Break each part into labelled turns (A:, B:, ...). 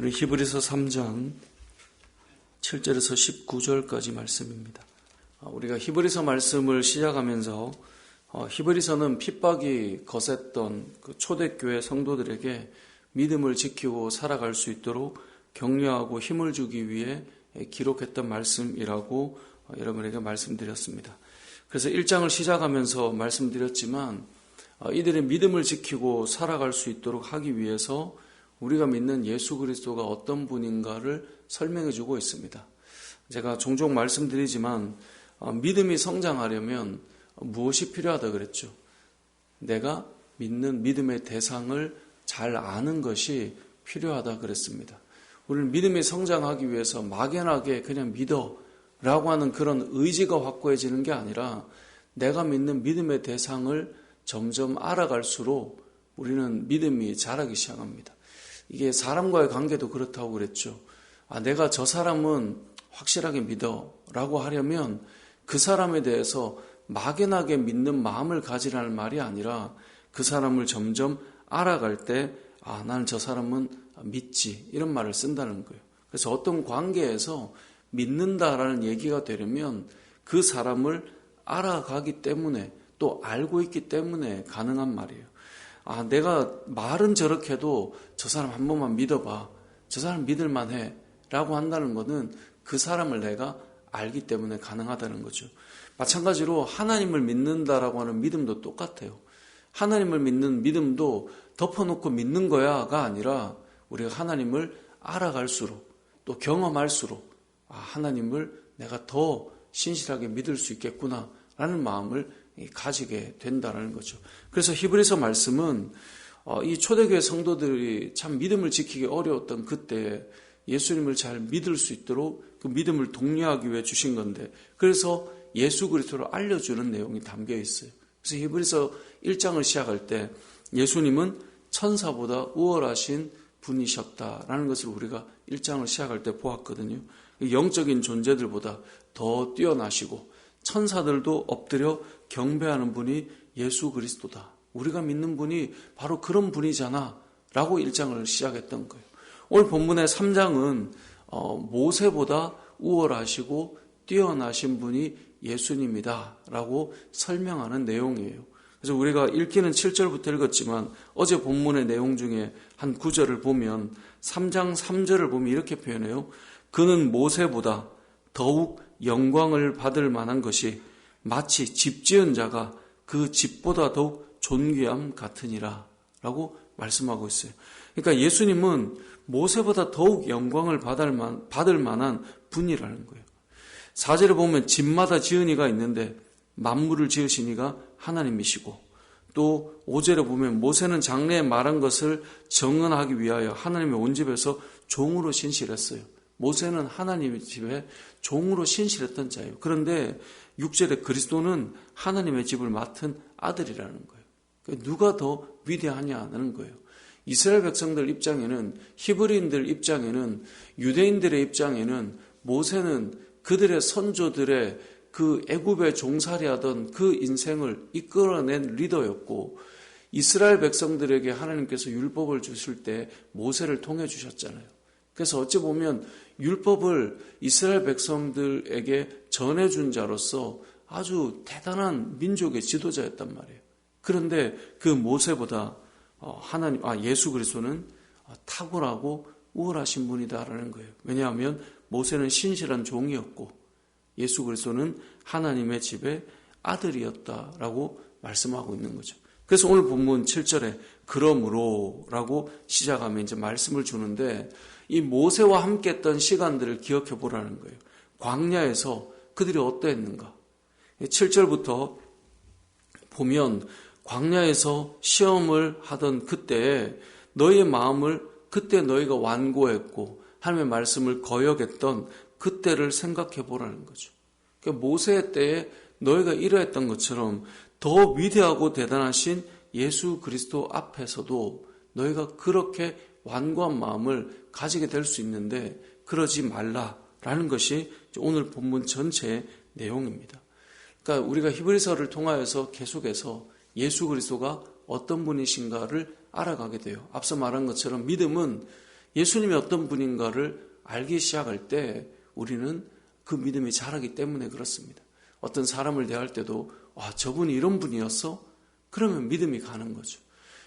A: 오늘은 히브리서 3장 7절에서 19절까지 말씀입니다. 우리가 히브리서 말씀을 시작하면서 히브리서는 핍박이 거셌던 그 초대교회 성도들에게 믿음을 지키고 살아갈 수 있도록 격려하고 힘을 주기 위해 기록했던 말씀이라고 여러분에게 말씀드렸습니다. 그래서 1장을 시작하면서 말씀드렸지만 이들의 믿음을 지키고 살아갈 수 있도록 하기 위해서 우리가 믿는 예수 그리스도가 어떤 분인가를 설명해 주고 있습니다. 제가 종종 말씀드리지만 믿음이 성장하려면 무엇이 필요하다 그랬죠? 내가 믿는 믿음의 대상을 잘 아는 것이 필요하다 그랬습니다. 우리는 믿음이 성장하기 위해서 막연하게 그냥 믿어라고 하는 그런 의지가 확고해지는 게 아니라 내가 믿는 믿음의 대상을 점점 알아갈수록 우리는 믿음이 자라기 시작합니다. 이게 사람과의 관계도 그렇다고 그랬죠. 내가 저 사람은 확실하게 믿어라고 하려면 그 사람에 대해서 막연하게 믿는 마음을 가지라는 말이 아니라 그 사람을 점점 알아갈 때 나는 저 사람은 믿지 이런 말을 쓴다는 거예요. 그래서 어떤 관계에서 믿는다라는 얘기가 되려면 그 사람을 알아가기 때문에 또 알고 있기 때문에 가능한 말이에요. 내가 말은 저렇게 해도 저 사람 한 번만 믿어봐. 저 사람 믿을만해. 라고 한다는 것은 그 사람을 내가 알기 때문에 가능하다는 거죠. 마찬가지로 하나님을 믿는다라고 하는 믿음도 똑같아요. 하나님을 믿는 믿음도 덮어놓고 믿는 거야가 아니라 우리가 하나님을 알아갈수록 또 경험할수록 하나님을 내가 더 신실하게 믿을 수 있겠구나 라는 마음을 가지게 된다는 거죠. 그래서 히브리서 말씀은 이 초대교회 성도들이 참 믿음을 지키기 어려웠던 그때 예수님을 잘 믿을 수 있도록 그 믿음을 독려하기 위해 주신 건데 그래서 예수 그리스도를 알려주는 내용이 담겨 있어요. 그래서 히브리서 1장을 시작할 때 예수님은 천사보다 우월하신 분이셨다라는 것을 우리가 1장을 시작할 때 보았거든요. 영적인 존재들보다 더 뛰어나시고 천사들도 엎드려 경배하는 분이 예수 그리스도다. 우리가 믿는 분이 바로 그런 분이잖아 라고 1장을 시작했던 거예요. 오늘 본문의 3장은 모세보다 우월하시고 뛰어나신 분이 예수님이다 라고 설명하는 내용이에요. 그래서 우리가 읽기는 7절부터 읽었지만 어제 본문의 내용 중에 한 9절을 보면 3장 3절을 보면 이렇게 표현해요. 그는 모세보다 더욱 영광을 받을 만한 것이 마치 집 지은 자가 그 집보다 더욱 존귀함 같으니라 라고 말씀하고 있어요. 그러니까 예수님은 모세보다 더욱 영광을 받을 만한 분이라는 거예요. 4절에 보면 집마다 지은 이가 있는데 만물을 지으신 이가 하나님이시고 또 5절에 보면 모세는 장래에 말한 것을 정언하기 위하여 하나님의 온 집에서 종으로 신실했어요. 모세는 하나님의 집에 종으로 신실했던 자예요. 그런데 6절에 그리스도는 하나님의 집을 맡은 아들이라는 거예요. 누가 더 위대하냐는 거예요. 이스라엘 백성들 입장에는 히브리인들 입장에는 유대인들의 입장에는 모세는 그들의 선조들의 그 애굽에 종살이하던 그 인생을 이끌어낸 리더였고 이스라엘 백성들에게 하나님께서 율법을 주실 때 모세를 통해 주셨잖아요. 그래서 어찌 보면 율법을 이스라엘 백성들에게 전해준 자로서 아주 대단한 민족의 지도자였단 말이에요. 그런데 그 모세보다 예수 그리스도는 탁월하고 우월하신 분이다라는 거예요. 왜냐하면 모세는 신실한 종이었고 예수 그리스도는 하나님의 집의 아들이었다라고 말씀하고 있는 거죠. 그래서 오늘 본문 7절에 그러므로라고 시작하면 이제 말씀을 주는데 이 모세와 함께 했던 시간들을 기억해 보라는 거예요. 광야에서 그들이 어떠했는가? 7절부터 보면 광야에서 시험을 하던 그때에 너희의 마음을 그때 너희가 완고했고 하나님의 말씀을 거역했던 그때를 생각해 보라는 거죠. 그러니까 모세의 때에 너희가 이러했던 것처럼 더 위대하고 대단하신 예수 그리스도 앞에서도 너희가 그렇게 완고한 마음을 가지게 될 수 있는데 그러지 말라라는 것이 오늘 본문 전체의 내용입니다. 그러니까 우리가 히브리서를 통하여서 계속해서 예수 그리스도가 어떤 분이신가를 알아가게 돼요. 앞서 말한 것처럼 믿음은 예수님이 어떤 분인가를 알기 시작할 때 우리는 그 믿음이 자라기 때문에 그렇습니다. 어떤 사람을 대할 때도 저분이 이런 분이었어? 그러면 믿음이 가는 거죠.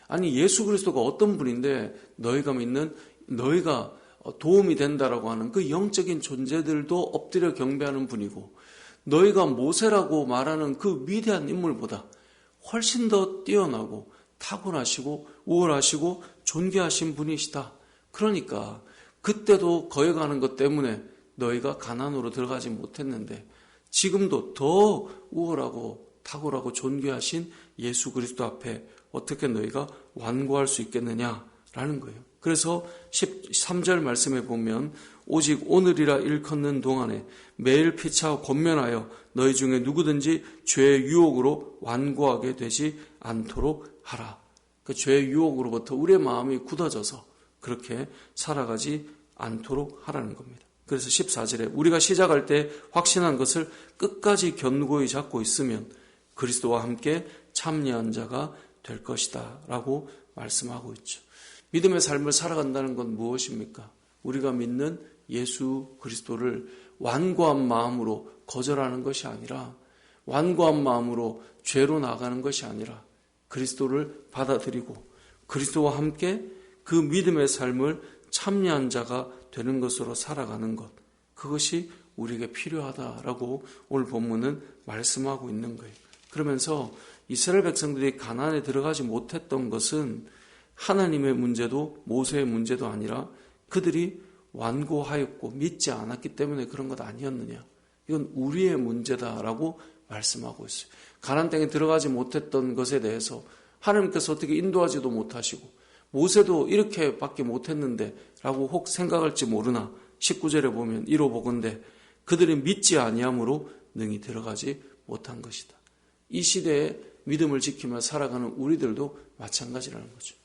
A: 아니 예수 그리스도가 어떤 분인데 너희가 믿는 너희가 도움이 된다라고 하는 그 영적인 존재들도 엎드려 경배하는 분이고 너희가 모세라고 말하는 그 위대한 인물보다 훨씬 더 뛰어나고 탁월하시고 우월하시고 존귀하신 분이시다. 그러니까 그때도 거역하는 것 때문에 너희가 가나안으로 들어가지 못했는데 지금도 더 우월하고 탁월하고 존귀하신 예수 그리스도 앞에 어떻게 너희가 완고할 수 있겠느냐라는 거예요. 그래서 13절 말씀에 보면 오직 오늘이라 일컫는 동안에 매일 피차 권면하여 너희 중에 누구든지 죄의 유혹으로 완고하게 되지 않도록 하라. 그 죄의 유혹으로부터 우리의 마음이 굳어져서 그렇게 살아가지 않도록 하라는 겁니다. 그래서 14절에 우리가 시작할 때 확신한 것을 끝까지 견고히 잡고 있으면 그리스도와 함께 참여한 자가 될 것이다 라고 말씀하고 있죠. 믿음의 삶을 살아간다는 건 무엇입니까? 우리가 믿는 예수 그리스도를 완고한 마음으로 거절하는 것이 아니라 완고한 마음으로 죄로 나가는 것이 아니라 그리스도를 받아들이고 그리스도와 함께 그 믿음의 삶을 참여한 자가 되는 것으로 살아가는 것, 그것이 우리에게 필요하다라고 오늘 본문은 말씀하고 있는 거예요. 그러면서 이스라엘 백성들이 가나안에 들어가지 못했던 것은 하나님의 문제도 모세의 문제도 아니라 그들이 완고하였고 믿지 않았기 때문에 그런 것 아니었느냐. 이건 우리의 문제다라고 말씀하고 있어요. 가나안 땅에 들어가지 못했던 것에 대해서 하나님께서 어떻게 인도하지도 못하시고 모세도 이렇게밖에 못했는데 라고 혹 생각할지 모르나 19절에 보면 이로보건대 그들이 믿지 아니함으로 능히 들어가지 못한 것이다. 이 시대에 믿음을 지키며 살아가는 우리들도 마찬가지라는 거죠.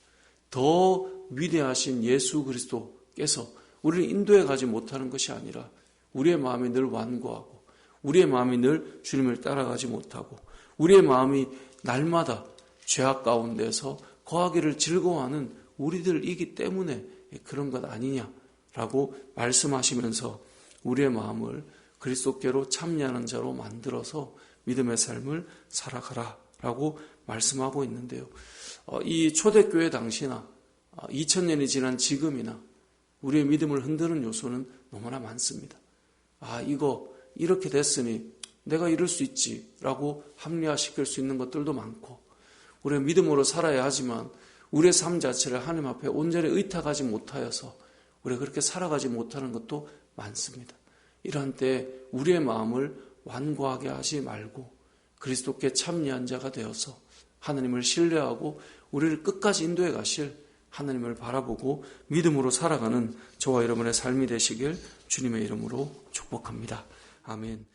A: 더 위대하신 예수 그리스도께서 우리를 인도해 가지 못하는 것이 아니라 우리의 마음이 늘 완고하고 우리의 마음이 늘 주님을 따라가지 못하고 우리의 마음이 날마다 죄악 가운데서 거하기를 즐거워하는 우리들이기 때문에 그런 것 아니냐라고 말씀하시면서 우리의 마음을 그리스도께로 참여하는 자로 만들어서 믿음의 삶을 살아가라라고 말씀하고 있는데요. 이 초대교회 당시나 2000년이 지난 지금이나 우리의 믿음을 흔드는 요소는 너무나 많습니다. 이거 이렇게 됐으니 내가 이럴 수 있지라고 합리화시킬 수 있는 것들도 많고 우리의 믿음으로 살아야 하지만 우리의 삶 자체를 하나님 앞에 온전히 의탁하지 못하여서 우리가 그렇게 살아가지 못하는 것도 많습니다. 이러한 때 우리의 마음을 완고하게 하지 말고 그리스도께 참여한 자가 되어서 하나님을 신뢰하고 우리를 끝까지 인도해 가실 하나님을 바라보고 믿음으로 살아가는 저와 여러분의 삶이 되시길 주님의 이름으로 축복합니다. 아멘.